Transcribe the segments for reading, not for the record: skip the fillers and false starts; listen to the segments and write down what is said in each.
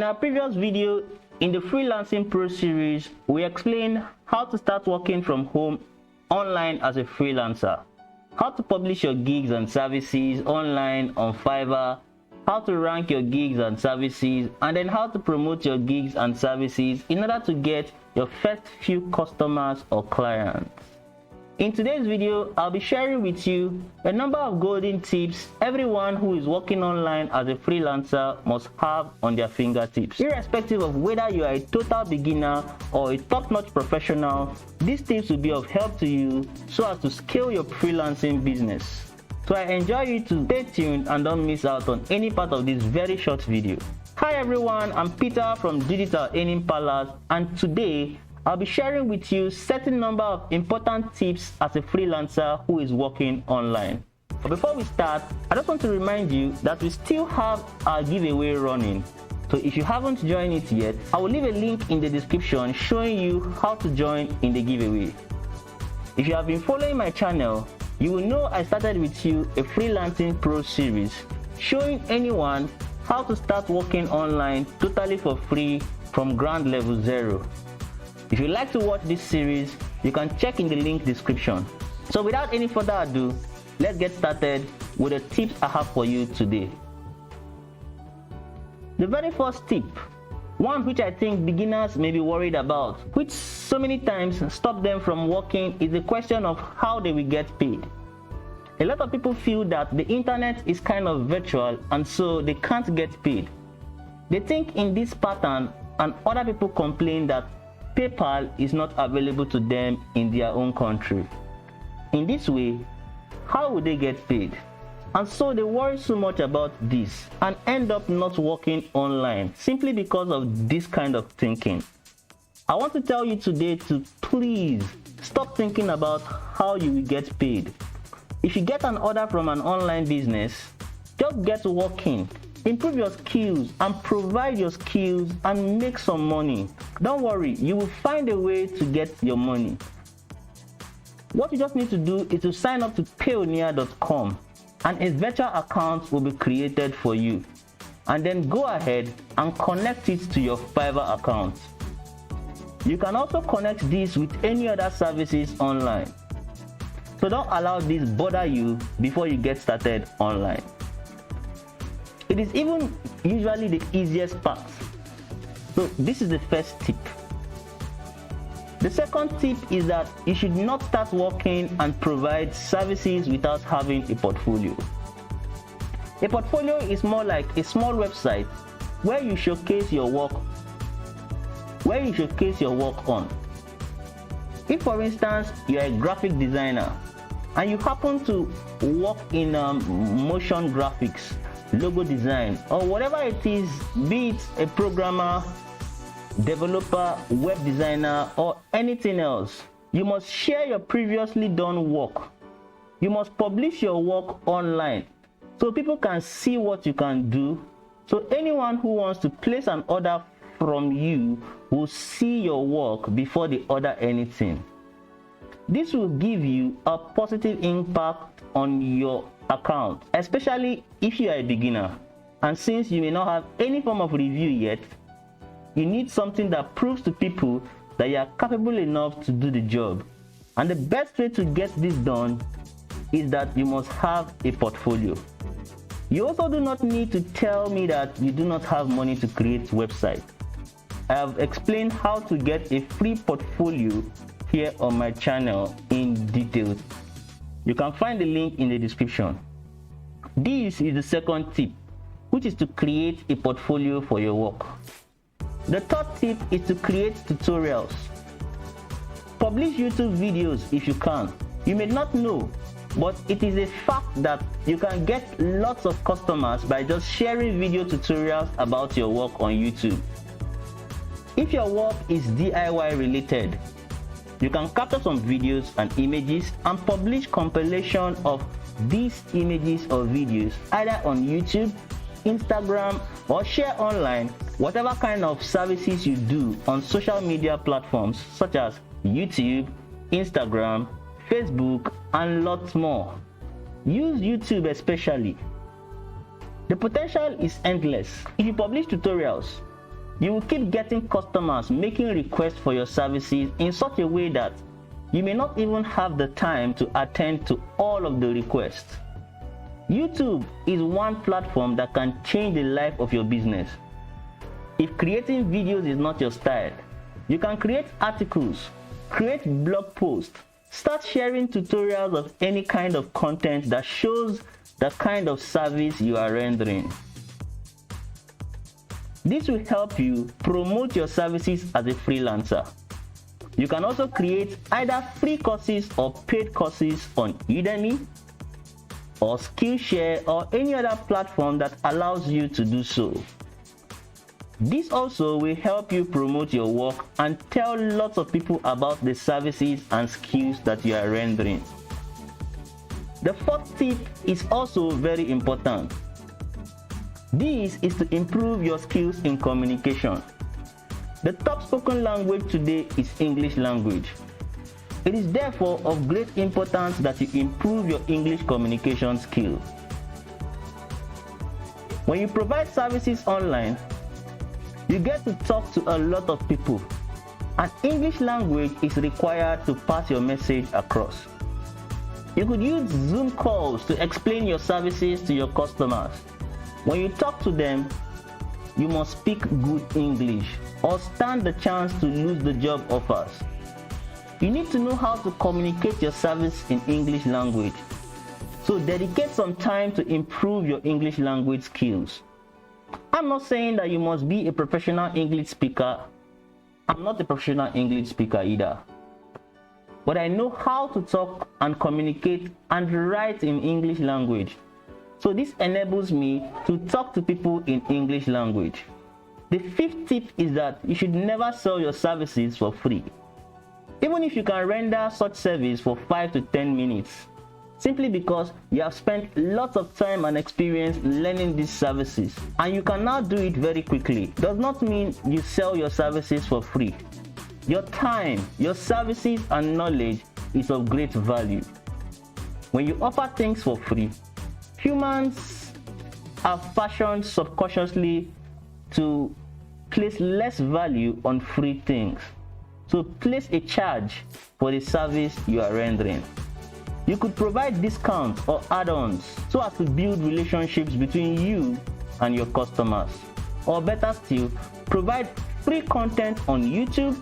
In our previous video in the Freelancing Pro series, we explained how to start working from home online as a freelancer, how to publish your gigs and services online on Fiverr, how to rank your gigs and services, and then how to promote your gigs and services in order to get your first few customers or clients. In today's video, I'll be sharing with you a number of golden tips everyone who is working online as a freelancer must have on their fingertips. Irrespective of whether you are a total beginner or a top-notch professional, these tips will be of help to you so as to scale your freelancing business. So I enjoy you to stay tuned and don't miss out on any part of this very short video. Hi everyone, I'm Peter from Digital Earning Palace, and today I'll be sharing with you certain number of important tips as a freelancer who is working online. But before we start, I just want to remind you that we still have our giveaway running. So if you haven't joined it yet, I will leave a link in the description showing you how to join in the giveaway. If you have been following my channel, you will know I started with you a Freelancing Pro series showing anyone how to start working online totally for free from ground level zero. If you'd like to watch this series, you can check in the link description. So without any further ado, let's get started with the tips I have for you today. The very first tip, one which I think beginners may be worried about, which so many times stop them from working, is the question of how they will get paid. A lot of people feel that the internet is kind of virtual and so they can't get paid. They think in this pattern, and other people complain that PayPal is not available to them in their own country. In this way, how would they get paid? And so they worry so much about this and end up not working online simply because of this kind of thinking. I want to tell you today to please stop thinking about how you will get paid. If you get an order from an online business, just get working. Improve your skills and provide your skills and make some money. Don't worry, you will find a way to get your money. What you just need to do is to sign up to payoneer.com and a virtual account will be created for you. And then go ahead and connect it to your Fiverr account. You can also connect this with any other services online. So don't allow this bother you before you get started online. It is even usually the easiest part. So this is the first tip. The second tip is that you should not start working and provide services without having a portfolio. A portfolio is more like a small website where you showcase your work, on. If for instance you are a graphic designer and you happen to work in motion graphics, logo design, or whatever it is, be it a programmer, developer, web designer, or anything else, you must share your previously done work. You must publish your work online so people can see what you can do. So anyone who wants to place an order from you will see your work before they order anything. This will give you a positive impact on your account, especially if you are a beginner. And since you may not have any form of review yet, you need something that proves to people that you are capable enough to do the job. And the best way to get this done is that you must have a portfolio. You also do not need to tell me that you do not have money to create websites. I have explained how to get a free portfolio here on my channel in detail. You can find the link in the description. This is the second tip, which is to create a portfolio for your work. The third tip is to create tutorials. Publish YouTube videos if you can. You may not know, but it is a fact that you can get lots of customers by just sharing video tutorials about your work on YouTube. If your work is DIY related, you can capture some videos and images and publish compilation of these images or videos either on YouTube, Instagram, or share online whatever kind of services you do on social media platforms such as YouTube, Instagram, Facebook, and lots more. Use YouTube especially. The potential is endless. If you publish tutorials, you will keep getting customers making requests for your services in such a way that you may not even have the time to attend to all of the requests. YouTube is one platform that can change the life of your business. If creating videos is not your style, you can create articles, create blog posts, start sharing tutorials of any kind of content that shows the kind of service you are rendering. This will help you promote your services as a freelancer. You can also create either free courses or paid courses on Udemy or Skillshare or any other platform that allows you to do so. This also will help you promote your work and tell lots of people about the services and skills that you are rendering. The fourth tip is also very important. This is to improve your skills in communication. The top spoken language today is English language. It is therefore of great importance that you improve your English communication skills. When you provide services online, you get to talk to a lot of people, and English language is required to pass your message across. You could use Zoom calls to explain your services to your customers. When you talk to them, you must speak good English or stand the chance to lose the job offers. You need to know how to communicate your service in English language. So dedicate some time to improve your English language skills. I'm not saying that you must be a professional English speaker. I'm not a professional English speaker either. But I know how to talk and communicate and write in English language. So this enables me to talk to people in English language. The fifth tip is that you should never sell your services for free. Even if you can render such service for 5 to 10 minutes, simply because you have spent lots of time and experience learning these services, and you can now do it very quickly, does not mean you sell your services for free. Your time, your services and knowledge is of great value. When you offer things for free, humans are fashioned subconsciously to place less value on free things. So place a charge for the service you are rendering. You could provide discounts or add-ons so as to build relationships between you and your customers. Or better still, provide free content on YouTube,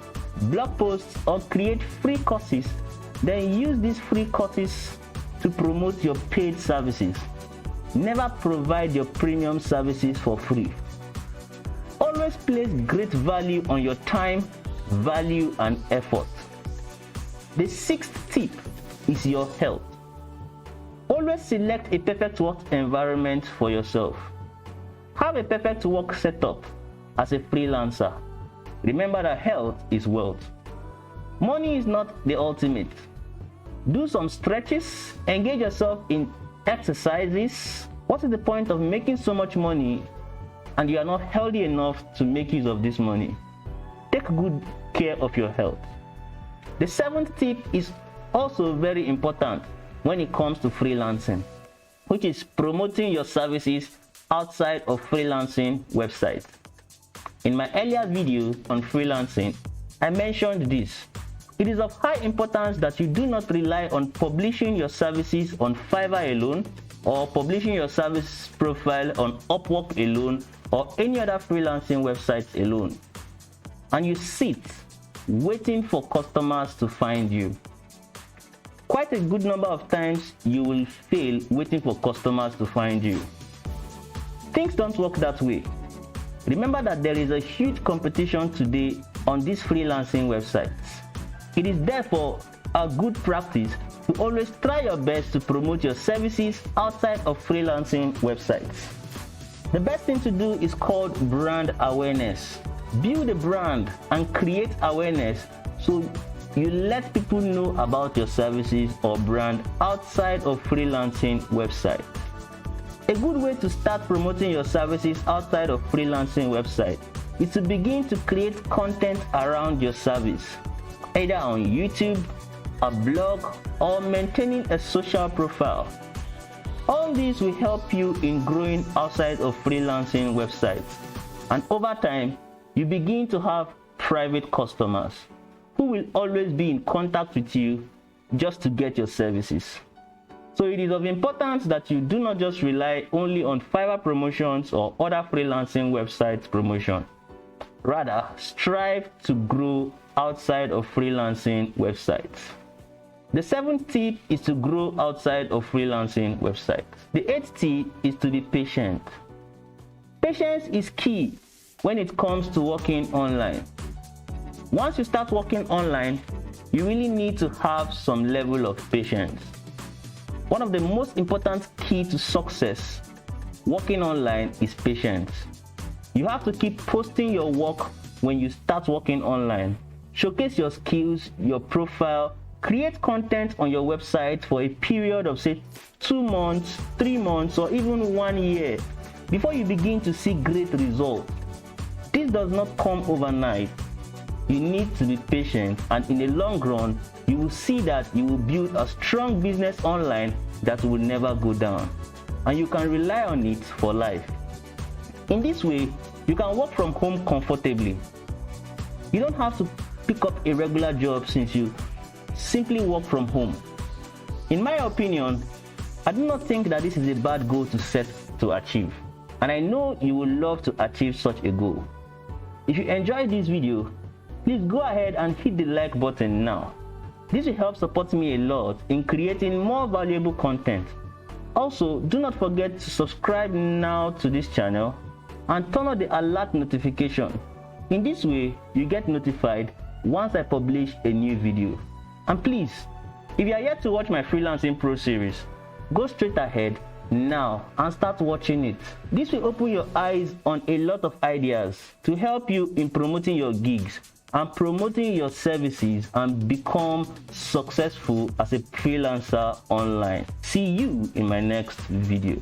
blog posts, or create free courses. Then use these free courses to promote your paid services. Never provide your premium services for free. Always place great value on your time, value, and effort. The sixth tip is your health. Always select a perfect work environment for yourself. Have a perfect work setup as a freelancer. Remember that health is wealth. Money is not the ultimate. Do some stretches, engage yourself in exercises. What is the point of making so much money and you are not healthy enough to make use of this money? Take good care of your health. The seventh tip is also very important when it comes to freelancing, which is promoting your services outside of freelancing websites. In my earlier video on freelancing, I mentioned this. It is of high importance that you do not rely on publishing your services on Fiverr alone, or publishing your service profile on Upwork alone, or any other freelancing websites alone, and you sit waiting for customers to find you. Quite a good number of times you will fail waiting for customers to find you. Things don't work that way. Remember that there is a huge competition today on these freelancing websites. It is therefore a good practice to always try your best to promote your services outside of freelancing websites. The best thing to do is called brand awareness. Build a brand and create awareness so you let people know about your services or brand outside of freelancing websites. A good way to start promoting your services outside of freelancing websites is to begin to create content around your service, either on YouTube, a blog, or maintaining a social profile. All these will help you in growing outside of freelancing websites, and over time, you begin to have private customers who will always be in contact with you just to get your services. So it is of importance that you do not just rely only on Fiverr promotions or other freelancing websites promotion. Rather, strive to grow outside of freelancing websites. The 7th tip is to grow outside of freelancing websites. The 8th tip is to be patient. Patience is key when it comes to working online. Once you start working online, you really need to have some level of patience. One of the most important key to success working online is patience. You have to keep posting your work when you start working online. Showcase your skills, your profile, create content on your website for a period of say 2 months, 3 months, or even 1 year before you begin to see great results. This does not come overnight. You need to be patient, and in the long run, you will see that you will build a strong business online that will never go down, and you can rely on it for life. In this way, you can work from home comfortably. You don't have to pick up a regular job since you simply work from home. In my opinion, I do not think that this is a bad goal to set to achieve, and I know you would love to achieve such a goal. If you enjoyed this video, please go ahead and hit the like button now. This will help support me a lot in creating more valuable content. Also, do not forget to subscribe now to this channel and turn on the alert notification. In this way, you get notified once I publish a new video. And please, if you are yet to watch my Freelancing Pro series, go straight ahead now and start watching it. This will open your eyes on a lot of ideas to help you in promoting your gigs and promoting your services and become successful as a freelancer online. See you in my next video.